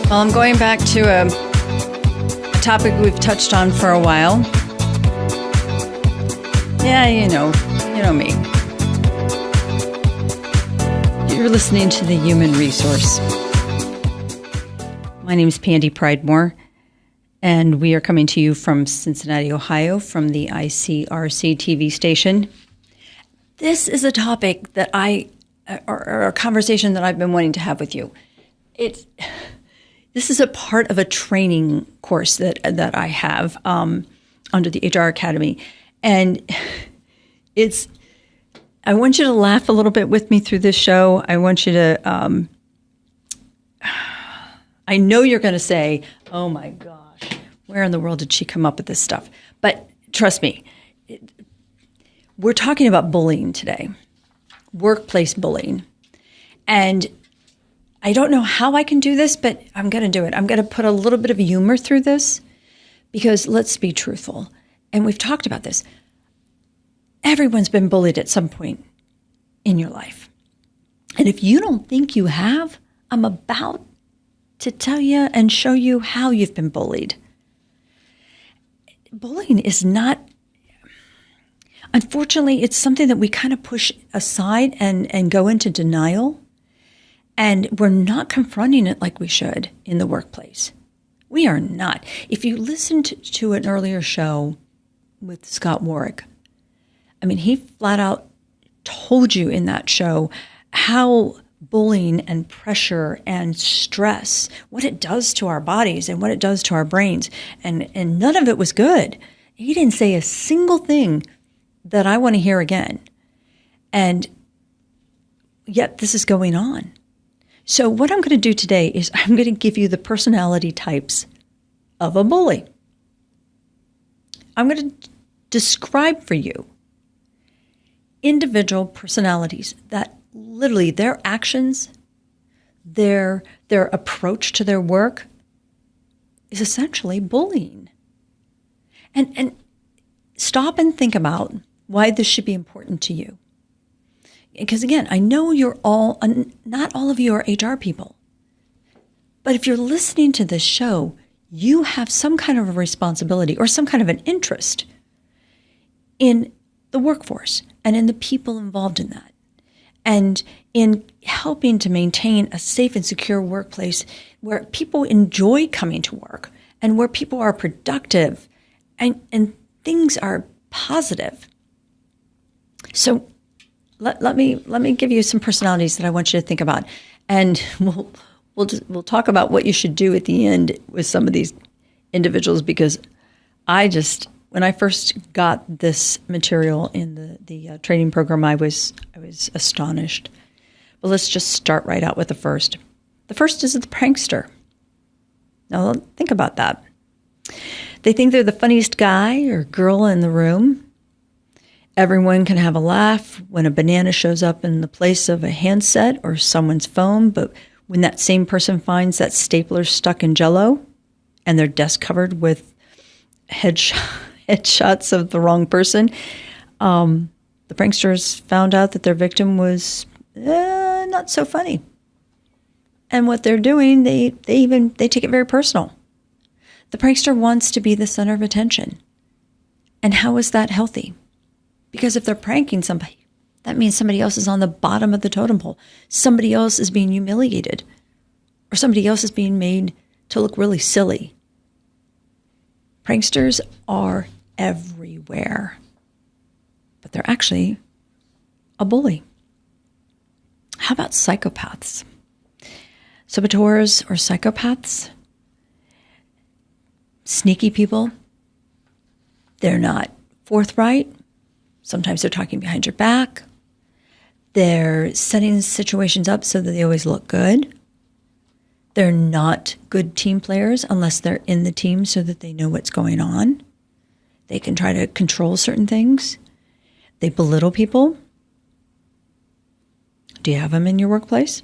Well, I'm going back to a topic we've touched on for a while. Yeah, you know me. You're listening to The Human Resource. My name is Pandy Pridemore, and we are coming to you from Cincinnati, Ohio, from the ICRC TV station. This is a topic that or a conversation that I've been wanting to have with you. This is a part of a training course that I have under the HR Academy. And I want you to laugh a little bit with me through this show. I want you to, I know you're going to say, oh my gosh, where in the world did she come up with this stuff? But trust me, we're talking about bullying today, workplace bullying. And I don't know how I can do this, but I'm going to do it. I'm going to put a little bit of humor through this because let's be truthful. And we've talked about this. Everyone's been bullied at some point in your life. And if you don't think you have, I'm about to tell you and show you how you've been bullied. Bullying is not, unfortunately, it's something that we kind of push aside and go into denial. And we're not confronting it like we should in the workplace. We are not. If you listened to an earlier show with Scott Warwick, I mean, he flat out told you in that show how bullying and pressure and stress, what it does to our bodies and what it does to our brains. And none of it was good. He didn't say a single thing that I want to hear again. And yet this is going on. So what I'm going to do today is I'm going to give you the personality types of a bully. I'm going to describe for you individual personalities that literally their actions, their approach to their work is essentially bullying. And stop and think about why this should be important to you. Because again, I know not all of you are HR people. But if you're listening to this show, you have some kind of a responsibility or some kind of an interest in the workforce and in the people involved in that. And in helping to maintain a safe and secure workplace where people enjoy coming to work and where people are productive and things are positive. So Let me give you some personalities that I want you to think about, and we'll talk about what you should do at the end with some of these individuals, because when I first got this material in the training program, I was astonished. But let's just start right out with the first. The first is the prankster. Now think about that. They think they're the funniest guy or girl in the room. Everyone can have a laugh when a banana shows up in the place of a handset or someone's phone, but when that same person finds that stapler stuck in Jell-O and their desk covered with headshots of the wrong person, the pranksters found out that their victim was not so funny. And what they're doing, they take it very personal. The prankster wants to be the center of attention. And how is that healthy? Because if they're pranking somebody, that means somebody else is on the bottom of the totem pole. Somebody else is being humiliated. Or somebody else is being made to look really silly. Pranksters are everywhere. But they're actually a bully. How about psychopaths? Saboteurs or psychopaths? Sneaky people. They're not forthright. Sometimes they're talking behind your back. They're setting situations up so that they always look good. They're not good team players unless they're in the team so that they know what's going on. They can try to control certain things. They belittle people. Do you have them in your workplace?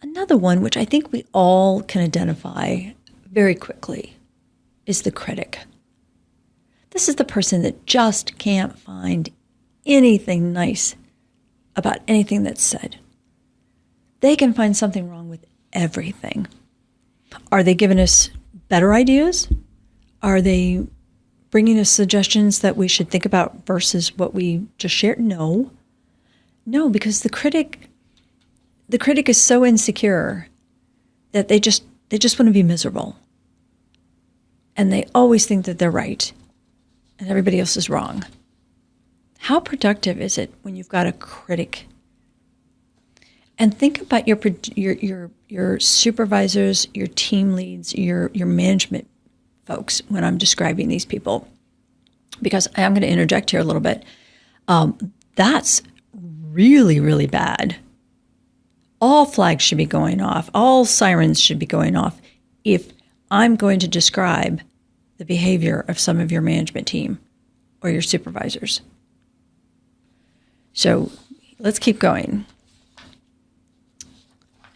Another one, which I think we all can identify very quickly, is the critic. This is the person that just can't find anything nice about anything that's said. They can find something wrong with everything. Are they giving us better ideas? Are they bringing us suggestions that we should think about versus what we just shared? No, because the critic is so insecure that they just want to be miserable. And they always think that they're right and everybody else is wrong. How productive is it when you've got a critic? And think about your supervisors, your team leads, your management folks when I'm describing these people, because I am going to interject here a little bit. That's really, really bad. All flags should be going off. All sirens should be going off if I'm going to describe the behavior of some of your management team or your supervisors. So let's keep going.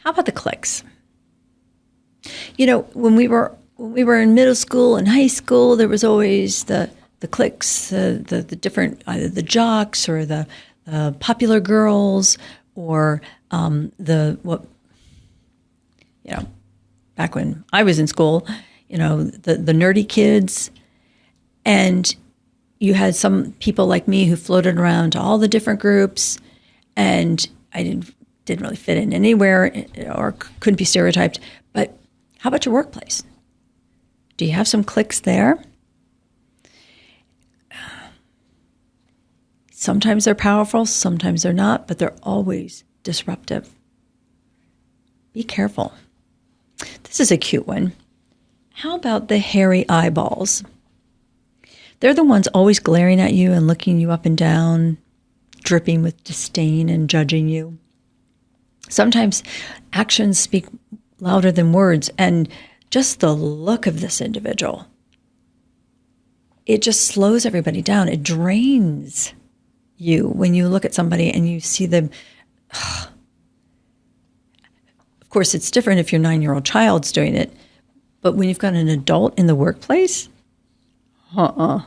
How about the cliques? You know, when we were in middle school and high school, there was always the cliques, the different, either the jocks or the popular girls, or back when I was in school, the nerdy kids. And you had some people like me who floated around to all the different groups, and I didn't really fit in anywhere or couldn't be stereotyped. But how about your workplace? Do you have some cliques there? Sometimes they're powerful, sometimes they're not, but they're always disruptive. Be careful. This is a cute one. How about the hairy eyeballs? They're the ones always glaring at you and looking you up and down, dripping with disdain and judging you. Sometimes actions speak louder than words, and just the look of this individual, it just slows everybody down. It drains you when you look at somebody and you see them. Of course, it's different if your 9-year-old child's doing it, but when you've got an adult in the workplace, no,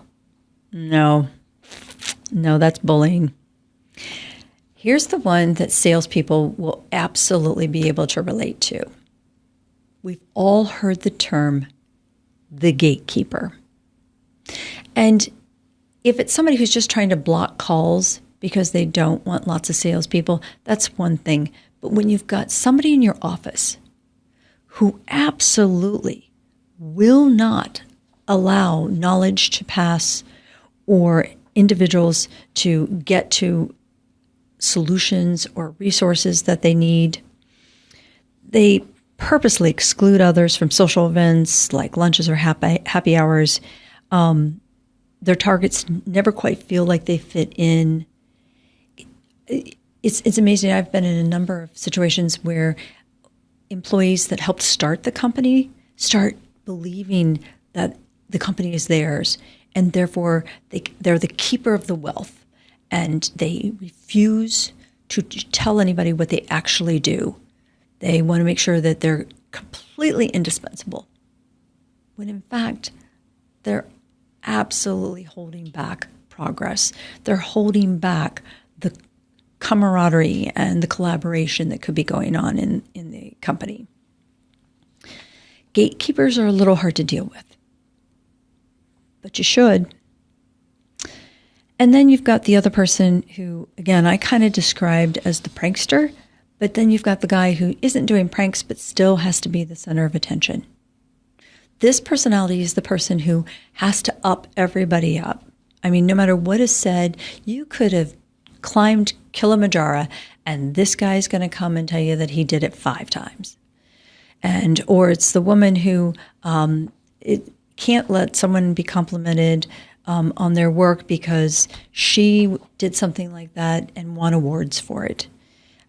that's bullying. Here's the one that salespeople will absolutely be able to relate to. We've all heard the term, the gatekeeper. And if it's somebody who's just trying to block calls because they don't want lots of salespeople, that's one thing. But when you've got somebody in your office who absolutely will not allow knowledge to pass or individuals to get to solutions or resources that they need, they purposely exclude others from social events like lunches or happy hours. Their targets never quite feel like they fit in. It's amazing. I've been in a number of situations where employees that helped start the company start believing that the company is theirs, and therefore they're the keeper of the wealth, and they refuse to tell anybody what they actually do. They want to make sure that they're completely indispensable, when in fact, they're absolutely holding back progress. They're holding back the camaraderie and the collaboration that could be going on in the company. Gatekeepers are a little hard to deal with, but you should. And then you've got the other person who, again, I kind of described as the prankster, but then you've got the guy who isn't doing pranks but still has to be the center of attention. This personality is the person who has to up everybody up. I mean, no matter what is said, you could have climbed Kilimanjaro, and this guy's going to come and tell you that he did it 5 times. Or it's the woman who it can't let someone be complimented on their work because she did something like that and won awards for it.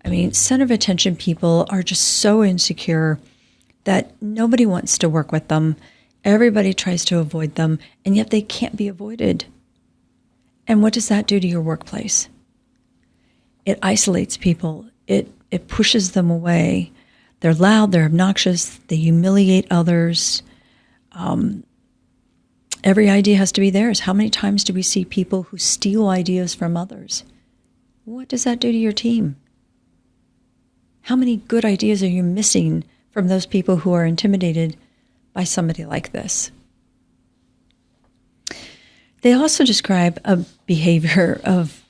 I mean, center of attention people are just so insecure that nobody wants to work with them. Everybody tries to avoid them, and yet they can't be avoided. And what does that do to your workplace? It isolates people. It pushes them away. They're loud, they're obnoxious, they humiliate others. Every idea has to be theirs. How many times do we see people who steal ideas from others? What does that do to your team? How many good ideas are you missing from those people who are intimidated by somebody like this. They also describe a behavior of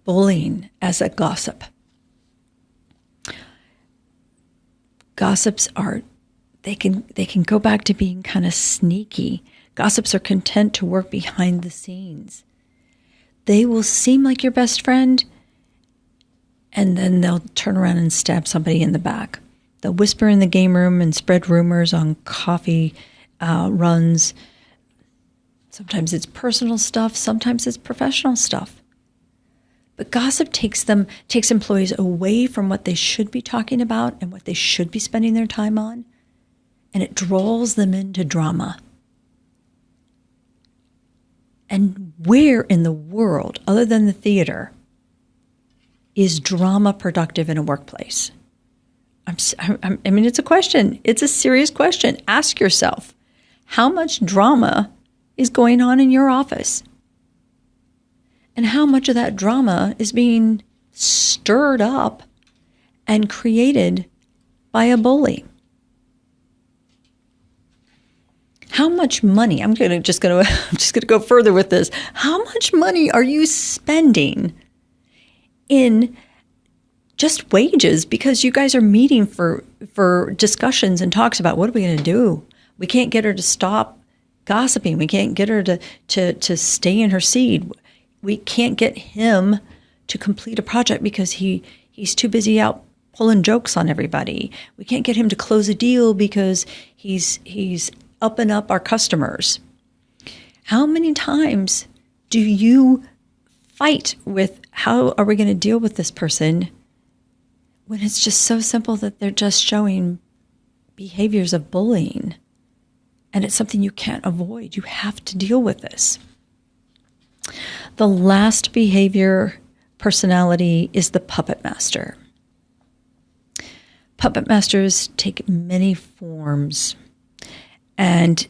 bullying as a gossip. Gossips they can go back to being kind of sneaky. Gossips are content to work behind the scenes. They will seem like your best friend, and then they'll turn around and stab somebody in the back. They'll whisper in the game room and spread rumors on coffee runs. Sometimes it's personal stuff. Sometimes it's professional stuff. But gossip takes employees away from what they should be talking about and what they should be spending their time on, and it draws them into drama. And where in the world, other than the theater, is drama productive in a workplace? I mean, it's a question. It's a serious question. Ask yourself, how much drama is going on in your office? And how much of that drama is being stirred up and created by a bully? How much money? I'm just going to go further with this. How much money are you spending in just wages because you guys are meeting for discussions and talks about what are we going to do? We can't get her to stop gossiping. We can't get her to stay in her seat. We can't get him to complete a project because he's too busy out pulling jokes on everybody. We can't get him to close a deal because he's upping up our customers. How many times do you fight with how are we going to deal with this person when it's just so simple that they're just showing behaviors of bullying, and it's something you can't avoid? You have to deal with this. The last behavior personality is the puppet master. Puppet masters take many forms, and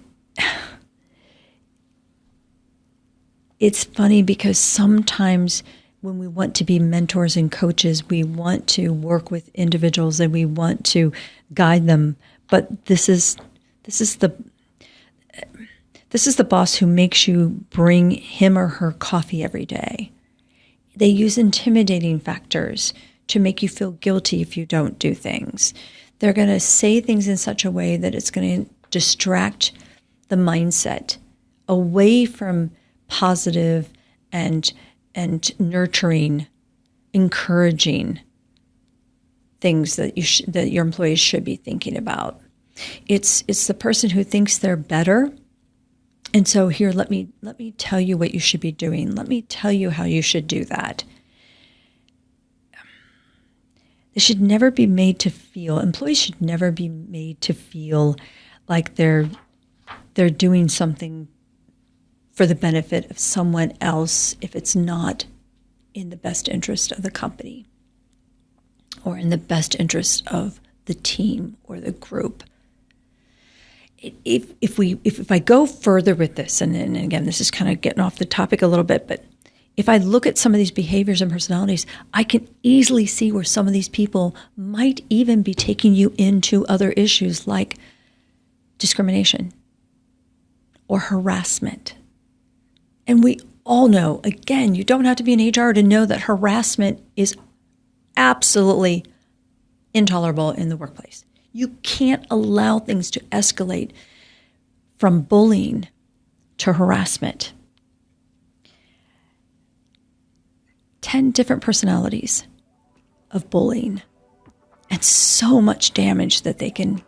it's funny because sometimes when we want to be mentors and coaches, we want to work with individuals and we want to guide them. But this is the boss who makes you bring him or her coffee every day. They use intimidating factors to make you feel guilty if you don't do things. They're going to say things in such a way that it's going to distract the mindset away from positive and nurturing, encouraging things that your employees should be thinking about. It's the person who thinks they're better. And so here, let me tell you what you should be doing. Let me tell you how you should do that. Employees should never be made to feel like they're doing something for the benefit of someone else if it's not in the best interest of the company or in the best interest of the team or the group. If I go further with this, and again, this is kind of getting off the topic a little bit, but if I look at some of these behaviors and personalities, I can easily see where some of these people might even be taking you into other issues like discrimination or harassment. And we all know, again, you don't have to be in HR to know that harassment is absolutely intolerable in the workplace. You can't allow things to escalate from bullying to harassment. 10 different personalities of bullying and so much damage that they can,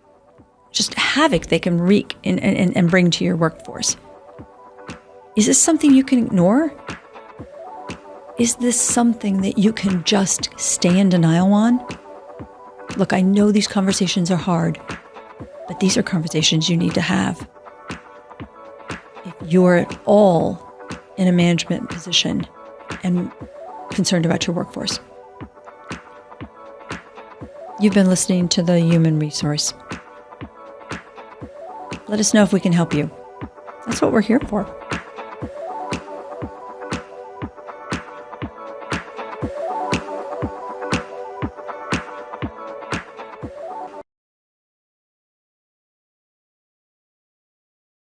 just havoc they can wreak and bring to your workforce. Is this something you can ignore? Is this something that you can just stay in denial on? Look, I know these conversations are hard, but these are conversations you need to have. If you're at all in a management position and concerned about your workforce. You've been listening to The Human Resource. Let us know if we can help you. That's what we're here for.